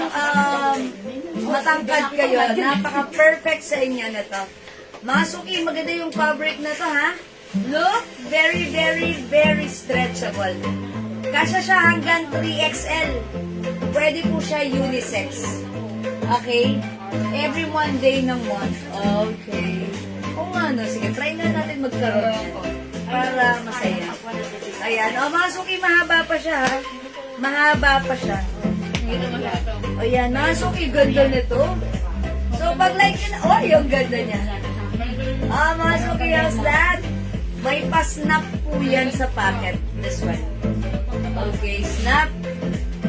A: matangkad kayo, napaka-perfect sa inyo na to. Mga suki, maganda yung fabric na to, ha? Look, very, very, very stretchable. Kasya siya hanggang 3XL. Pwede po siya unisex. Okay? Every Monday ng month. Okay. Kung ano, sige, try na natin magkaroon yan. Para masaya. Ayan. O, mga suki, mahaba pa siya, ha? Mahaba pa siya. O, yan. Mga suki, ganda nito. So, pag like yun, oh, yung ganda niya. Mga suki, how's that? May pa-snap po yan sa packet. This one. Okay, snap.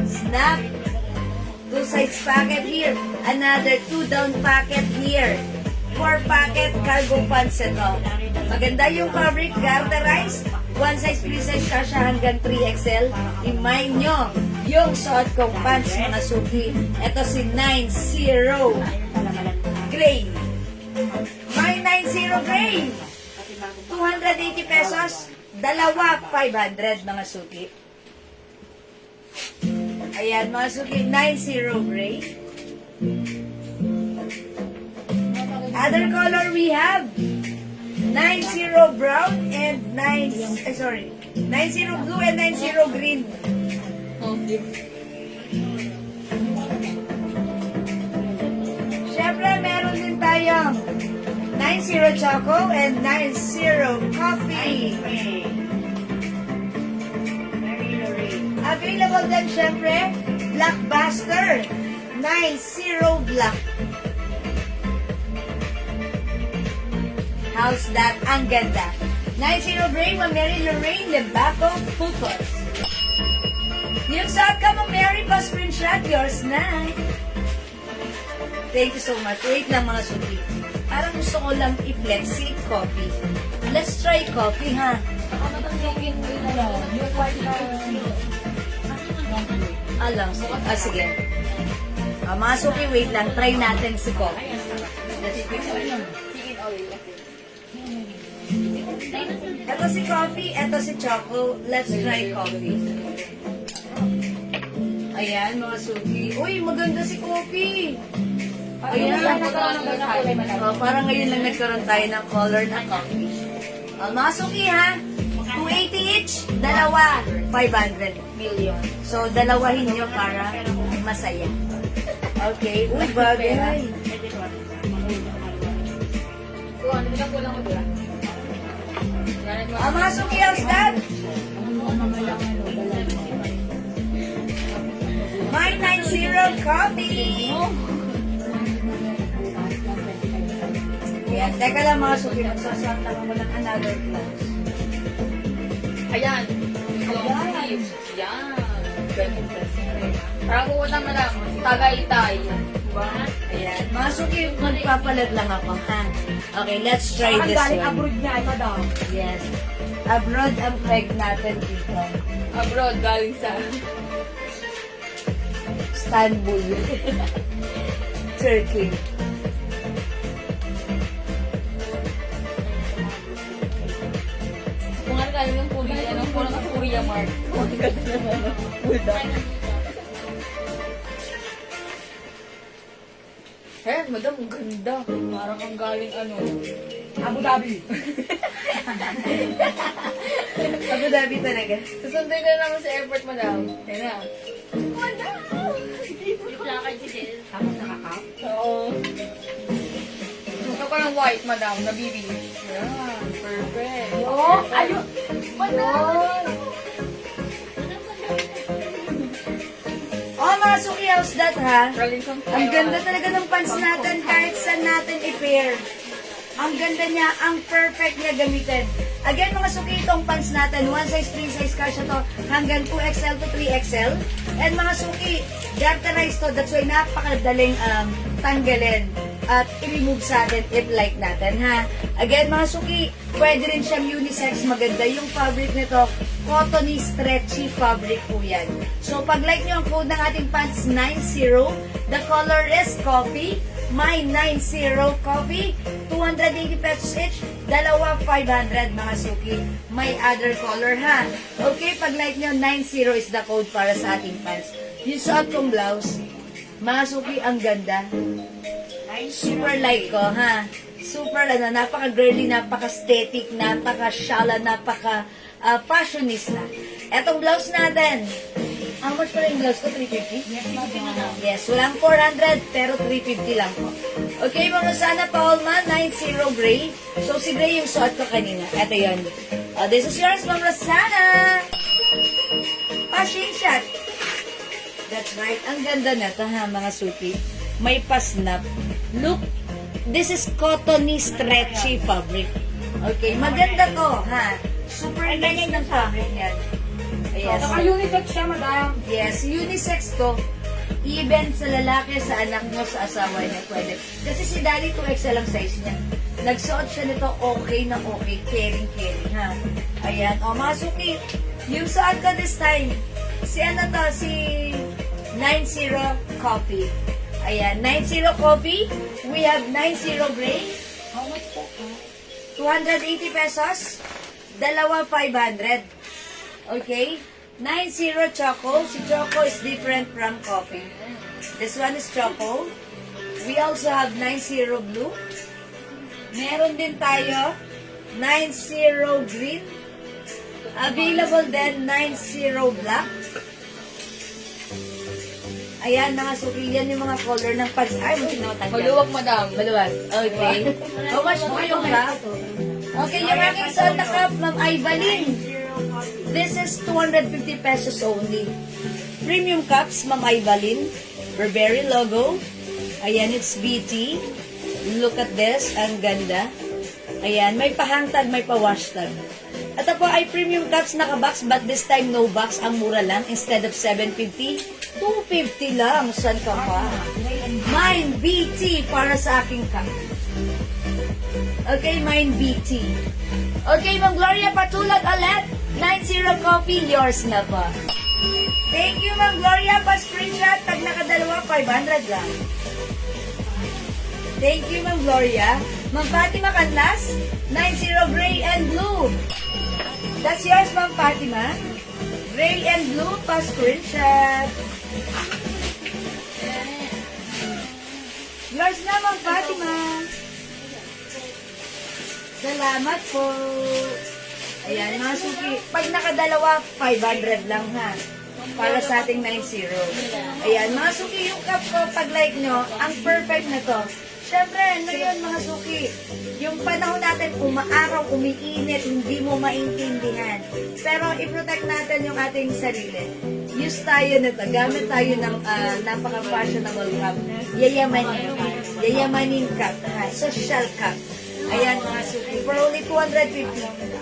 A: Snap. 2 sides packet here. Another 2 down packet here. 4 packet cargo pants ito. Maganda yung fabric, garterize. 1 size, 3 size kasha hanggang 3XL. I-mind nyo yung suot kong pants, mga suki. Ito si 90 Gray. My 90 Gray. 280 pesos. Dalawa, 500, mga suki. Ayan, mga suki, 90 gray. Other color we have 90 brown and 90 blue and 90 green. Siyempre, meron din tayong 90 choco and 90 coffee. Available din syempre, Blackbuster 90 black. How's that? Ang ganda. 90 gray, Mary Lorraine Lebaco Focus. Yung suot ka mo, Mary, pa-screenshot yours na. Thank you so much. Wait lang, mga suki. Parang gusto ko lang i-flex si coffee. Let's try coffee, ha?
D: Yung white na...
A: Alam, sige. Mga suki, wait lang. Try natin si coffee. Ito si coffee, ito si choco. Let's try coffee. Ayan, mga suki. Uy, maganda si coffee. Ayan. Parang ngayon lang nagkaroon tayo ng color na coffee. Mga suki ha, 280 each, dalawa, 500 million. So, dalawahin nyo para masaya. Okay, uy, bagay. Mga suki, how's that? My 90 coffee. Yan, teka lang mga suki, magsasanta ka mo ng another class.
C: Ayan. Yan. Parang pupunta mo lang. Tagaytay. Diba?
A: Ayan, mga suki, magpapalag lang ako, ha? Okay, let's try
D: Ang
A: this
D: galing
A: one.
D: abroad niya, ito daw.
A: Yes. Abroad ang peg natin dito.
C: Abroad, galing sa...
A: Istanbul. Turkey.
C: Kung ano galing ng Korea, ano, kulang ang Korea Mart. Ang ganda naman, ano, bulldog. Eh, madam, ang ganda. Parang kang galing, ano,
D: Abu Dhabi.
A: Abu Dhabi talaga.
C: susundin ka naman sa airport, madam. Ayun na.
D: Tapos nakakap.
C: Oo. Gusto ko ng white, madam, na BB. Yan, perfect.
D: Oh, ayun.
A: Yun. Oh, mga suki, how's that, ha?
C: Rolling some
A: Ang ganda talaga ng pants natin kahit saan natin i-pair. Ang ganda niya, ang perfect niya gamitin. Again, mga suki, itong pants natin, 1 size, 3 size kasya to, hanggang 2XL to 3XL. And mga suki, garterized to, that's why napakadaling tanggalin at i-remove sa atin if like natin, ha? Again, mga suki, pwede rin siyang unisex, maganda yung fabric nito, cottony, stretchy fabric po yan. So, pag like nyo ang code ng ating pants 90, the color is coffee, my 90 coffee, 280 pesos each, dalawa 500 mga suki. May other color ha. Okay, pag like nyo, 90 is the code para sa ating pants. Yung suot kong blouse, mga suki, ang ganda. Super like ko, ha? Super, napaka-girly, napaka-aesthetic, napaka-shala, napaka-fashionista. Etong blouse natin, how much pala yung blouse ko? 350? Yes, walang 400, pero 350 lang po. Okay, mga sana Paulman, 90 gray. So, si gray yung suot ko kanina. Ito yun. This is yours, Ma'am Rosana. Fashion shot. That's right. Ang ganda na ito, ha, mga suki. May pasnap. Look, this is cottony stretchy fabric. Okay, maganda to, ha. Super nice ng fabric yan. Yes.
D: Saka unisex siya, madam.
A: Yes, unisex to. Even sa lalaki, sa anak mo, sa asawa niya, pwede. Kasi si Daddy 2XL ang size niya. Nagsuot siya nito, okay na okay. Caring, ha. Ayan. O, mga suki, yung suot ko this time, si ano to, si 90 Coffee. Ayan, 90 Coffee. We have 90 Gray.
D: How much po?
A: 280 pesos. Dalawa 500. Okay? 90 Choco. Si Choco is different from Coffee. This one is Choco. We also have 90 Blue. Meron din tayo 90 Green. Available din 90 Black. Ayan, mga suki, yan yung mga color ng pants. Ay, masinautan ka.
C: Maluwag, madam.
A: Maluwag. Okay. How much po yung cup? Okay, yung aking suot na cup, Ma'am Ivalin. This is 250 pesos only. Premium cups, Ma'am Ivalin. Burberry logo. Ayan, it's BT. Look at this. Ang ganda. Ayan, may pahangtag, may pa-washtag. Ito po ay premium cups naka-box, but this time no box. Ang mura lang. Instead of 750, 250 lang. Saan ka pa? Mine BT para sa aking cup. Okay, mine BT. Okay, Ma'am Gloria, patulad ulit. 90 coffee, yours na po. Thank you, Ma'am Gloria. Pa-screenshot. Pag nakadalawa, 500 lang. Thank you, Ma'am Gloria. Ma'am Fatima Canlas, 90 gray and blue. That's yours, Ma'am Fatima. Gray and blue, pa-screenshot. Yours na, Ma'am Fatima. Salamat po. Ayan, mga suki. Pag nakadalawa, 500 lang ha. Para sa ating 90. Ayan, mga suki, yung cup ko, pag like nyo, ang perfect na to. Siyempre, ngayon mga suki, yung panahon natin umaaraw, umiinit, hindi mo maintindihan. Pero i-protect natin yung ating sarili. Use tayo nito, gamit tayo ng napaka-fashionable cup. Yayamanin cup, social cup. Ayan mga suki, for only 250.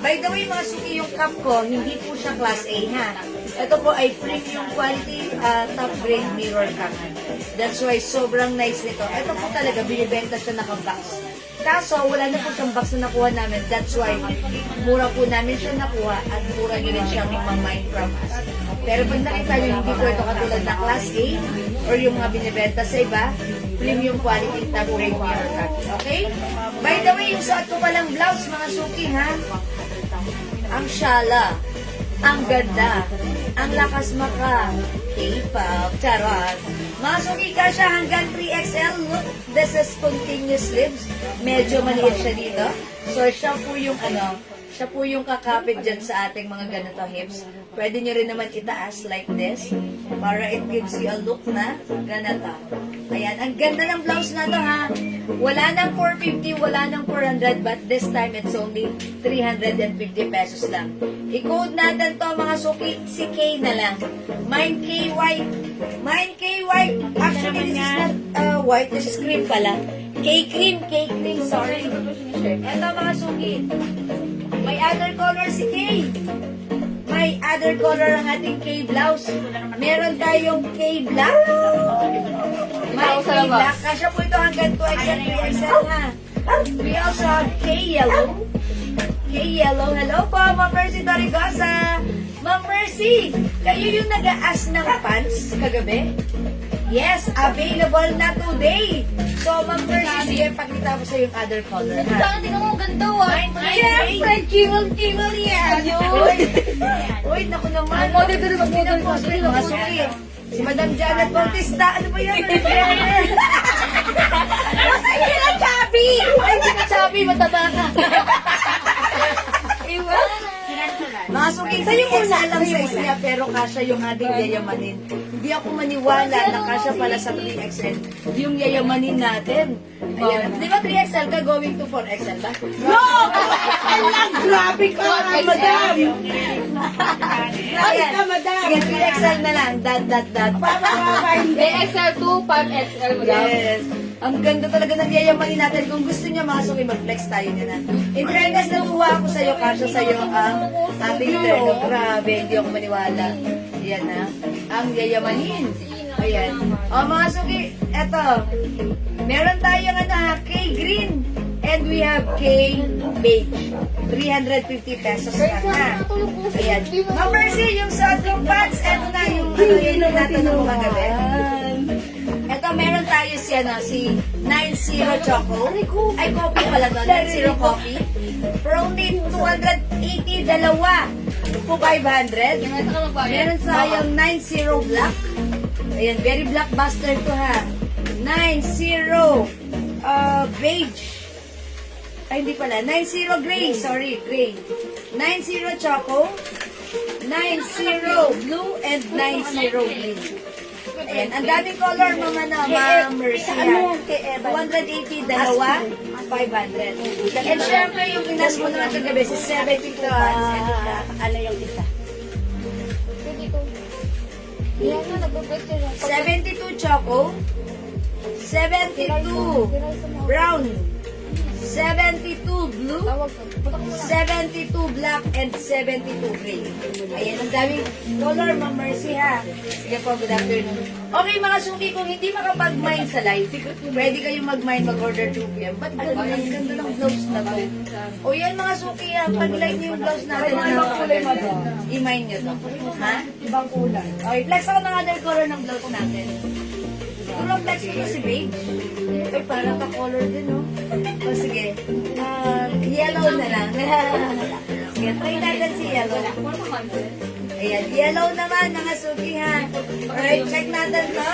A: By the way mga suki, yung cup ko, hindi po siya class A ha. Ito po ay premium quality, top grade mirror cup. That's why sobrang nice nito. Ito po talaga, binibenta siya naka-box. Kaso, wala na po siyang box na nakuha namin. That's why, mura po namin siya nakuha at mura nyo rin siya mamine from us. Pero pag nakita nyo, hindi po ito katulad ng class A or yung mga binibenta sa iba, premium quality top grade mirror cup. Okay? By the way, yung suot ko palang blouse, mga suki, ha? Ang shala, ang ganda, ang lakas maka, K-pop, charot. Mga suki ka siya hanggang 3XL, look, this is continuous sleeves. Medyo maliit siya dito. So, siya po yung kakapit dyan sa ating mga ganito hips. Pwede nyo rin naman itaas like this para it gives you a look na ganito. Ayan, ang ganda ng blouse na to ha. Wala nang 450, wala nang 400, but this time it's only 350 pesos lang. I-code natin to mga suki, si K na lang. Mine K white. Mine K white. Actually, this is not white, this is cream pala. K cream, sorry. Ito mga suki. May other color si K. May other color ang ating K blouse. Meron tayong K black. May K black. Kasya po ito hanggang 2XL, 3XL ha. We also have K yellow. K yellow. Hello po, Ma'am Mercy Dorigosa. Ma'am Mercy, kayo yung nag-aas ng pants kagabi? Yes, available na today. So, Ma'am Mercy, sige, pakita ko sa yung other color. Ha?
C: Tingnan mo, ganda ah.
A: Siyempre, kiwal yan. Uy, naku naman.
C: Ang model ko rin, mag-model ko.
A: Mga suki. Si Madam Janet Bautista, ano ba yan? Sige na, Chabi!
C: Ay, hindi ka chubby, mataba ka.
A: Iwan. Mga suki, sa yung una lang size niya, pero kasya yung ating yayamanin. Hindi ako maniwala na kasya pala sa 3XL yung yayamanin natin. Ayan. Di ba 3XL ka going to 4XL ba?
D: No! Grabe ka, madam!
A: Ayan.
D: ka, madam.
A: Sige, 3XL na lang. Dot.
C: May XL2, 5XL mo daw.
A: Yes. Ang ganda talaga ng yayamanin natin. Kung gusto niya mga suki, mag-flex tayo niya na. In fairness, nakuha ako sa'yo, kasya sa'yo ang ating terno. Grabe, hindi ako maniwala. Yan na. Ang yayamanin. Ayan. O mga suki, eto. Meron tayong K-green. And we have K-beige. 350 pesos lang ha. Ayan. Ma'am Mercy, yung sa ating pants, eto na yung natin ng mga gabi. Ito, meron tayo si 90 Choco. Ay, coffee pala to. 90 coffee. For only 280, dalawa. Po 500. Meron tayong 90 black. Ayan, very blockbuster to ha. 90 beige. Ay, hindi pala. 90 gray. Sorry, gray. 90 Choco. 90 blue and 90 green. Ayan, ang daming color, Ma'am Mercy. 280, dalawa, 500. And syempre, yung inas mo naman kagabi, si 72 pants.
D: Ano yung isa?
A: 72 choco, 72 brown, 72 blue, 72 black, and 72 gray. Ayan, ang daming color, Ma'am Mercy, ha? Sige po, good afternoon. Okay, mga suki, kung hindi makapag-mine sa live, pwede kayong mag-mine, mag-order 2 p.m. Ba't ganda? Ang ganda ng blouse na to. O yan, mga suki, ha? Pag-like niyo yung blouse natin, i-mine niyo to. Ha?
D: Ibang kulay.
A: Okay, flex ako ng other color ng blouse natin. Siguro flex ko si babe. Ay, parang ka-color din, no? O, sige. Yellow na lang. Sige, try natin si yellow. Ayan, yellow naman, mga suki, ha? Alright, check natin to.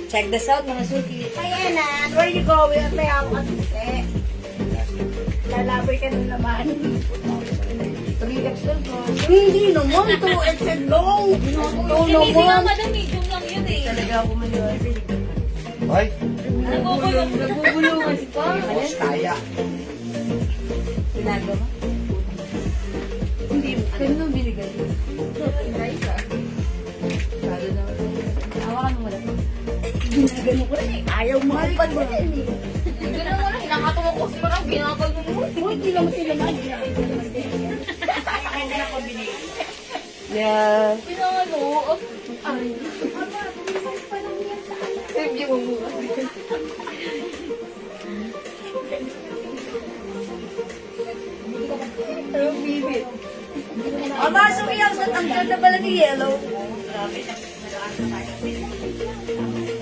A: Check this out, mga suki.
D: Ayan na. Where you going? May ako kasi. Lalaboy ka na naman.
A: 3XL ko.
D: Hindi naman. 2XL no. No
C: Hindi
D: naman.
C: naman, medium lang yun eh.
A: Talaga ako maniwala.
B: Hoy,
C: Nagugulungan si Pa.
B: boss kaya.
A: Ginagawa? Hindi, kanino binigay? Lalo na. Hawakan mo lang.
D: Ginagano ko rin eh. Ayaw mo ang pansin eh.
C: Hindi na wala, nakatawa ko si parang ginakal mo mo.
D: Uy, hindi lang sila man.
A: Yeah.
C: Pinangalo. Review mo muna.
A: Masok iyaw sa ang ganda pala ni Yellow.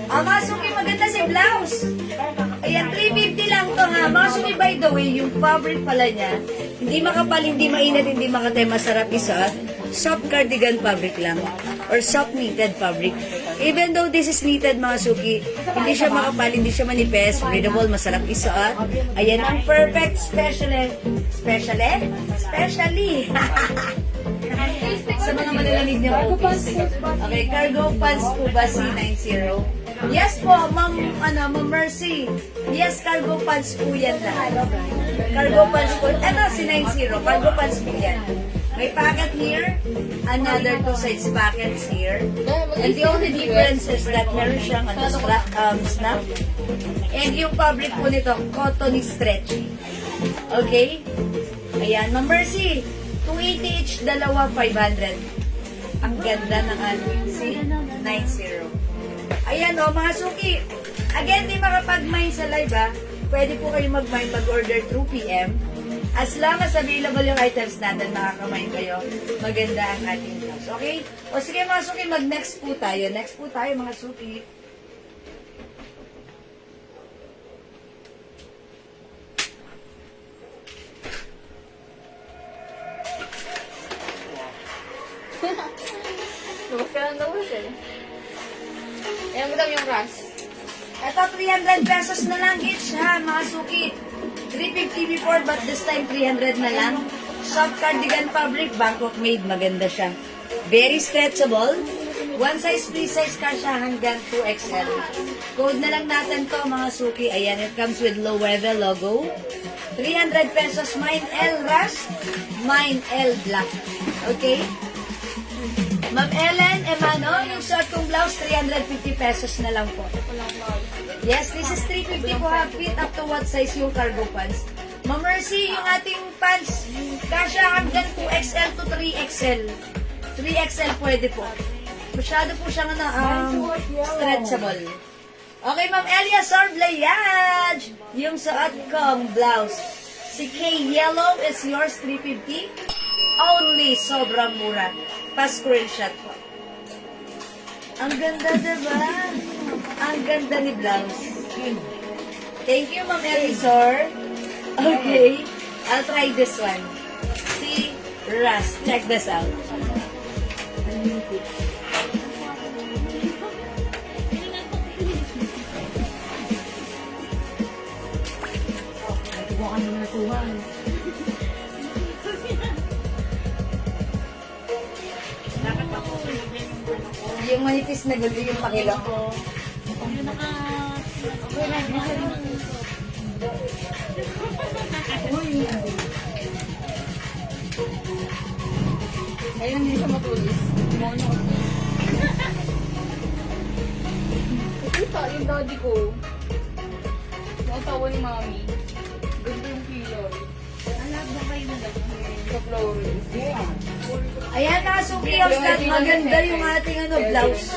A: Masok maganda si blouse. Ayan, 350 lang to ha. Masok by the way, yung fabric pala niya, hindi makapal, hindi mainit, hindi makatay, masarap isa. Soft cardigan fabric lang. Or soft knitted fabric. Even though this is knitted, mga suki, hindi siya makapal, hindi siya manipes, breathable, masarap isuot. Ayan ang perfect specially sa mga malalamig na office. Okay, cargo pants po ba C90? Yes po, Ma'am Mercy. Yes, cargo pants po yan lahat. Cargo pants po. Ano, C90, cargo pants po yan. May pocket here, another 2 sides pockets here. And the only difference is that meron siyang snap. And yung fabric po nito, cotton stretchy. Okay? Ayan, Ma'am Mercy, 280 each, dalawa 500. Ang ganda ng ating C90. Ayan o, mga suki. Again, di makapag-mine sa live ha. Pwede po kayo mag-mine, mag-order 2 p.m. As long as available yung items natin, makaka-mine kayo. Maganda ang ating blouse. Okay? O sige mga suki, mag-next po tayo. Next po tayo mga suki.
C: Lubos ka lang daw eh. Ayan mo daw yung ras.
A: Ito, 300 pesos na lang each ha, mga suki. 350 before, but this time 300 na lang. Soft cardigan fabric, Bangkok made. Maganda siya. Very stretchable. One size, free size ka siya hanggang 2XL. Code na lang natin to, mga suki. Ayan, it comes with low weather logo. 300 pesos. Mine L rust, mine L black. Okay? Ma'am Ellen, Emano, yung suot kong blouse, 350 pesos na lang po. Yes, this is 350 po ha. Fit up to what size yung cargo pants. Ma'am Mercy, yung ating pants, kasya hanggang 2XL to 3XL. 3XL pwede po. Masyado po siyang stretchable. Okay, Ma'am Elia Sorblayage, yung suot kong blouse. Si K Yellow is yours, 350. Only, sobrang mura. Pa-screenshot po. Ang ganda, diba? Ang ganda ni blouse. Thank you, Ma'am Elisor. Okay. I'll try this one. See? Rust. Check this out.
D: Bukan mo na tuwan.
A: Yung manipis na gulo yung pakilo.
C: Ayun, hindi siya matulis. Mono kasi. Ito, yung daddy ko. Yung asawa ni mami. Ganda Sa flooring.
A: Ayan, nakasuki ang stat. Maganda yung ating blouse.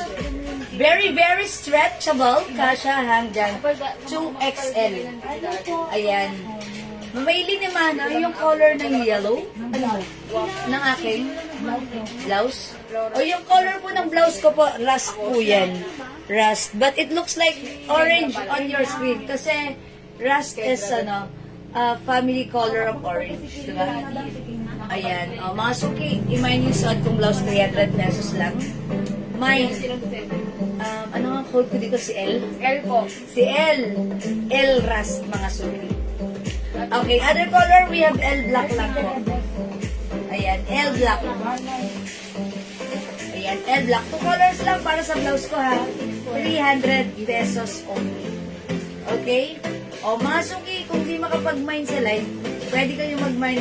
A: Very, very stretchable. Kasha hanggang 2XL. Ayan. Mamili naman yung color ng yellow. Ng aking blouse. O yung color po ng blouse ko po, rust po yan. Rust. But it looks like orange on your screen. Kasi rust is family color of orange. Diba? Ayan. O, mga suki, i-mine yung suot kong blouse, 300 pesos lang. Mine. Ano nga code ko dito? Si L?
C: L po.
A: Si L. L rust, mga suki. Okay, other color, we have L black lang po. Ayan, L black. Ayan, L black. 2 colors lang para sa blouse ko ha. 300 pesos only. Okay? O mga suki, kung di makapag-mine sa live, pwede kayo mag-mine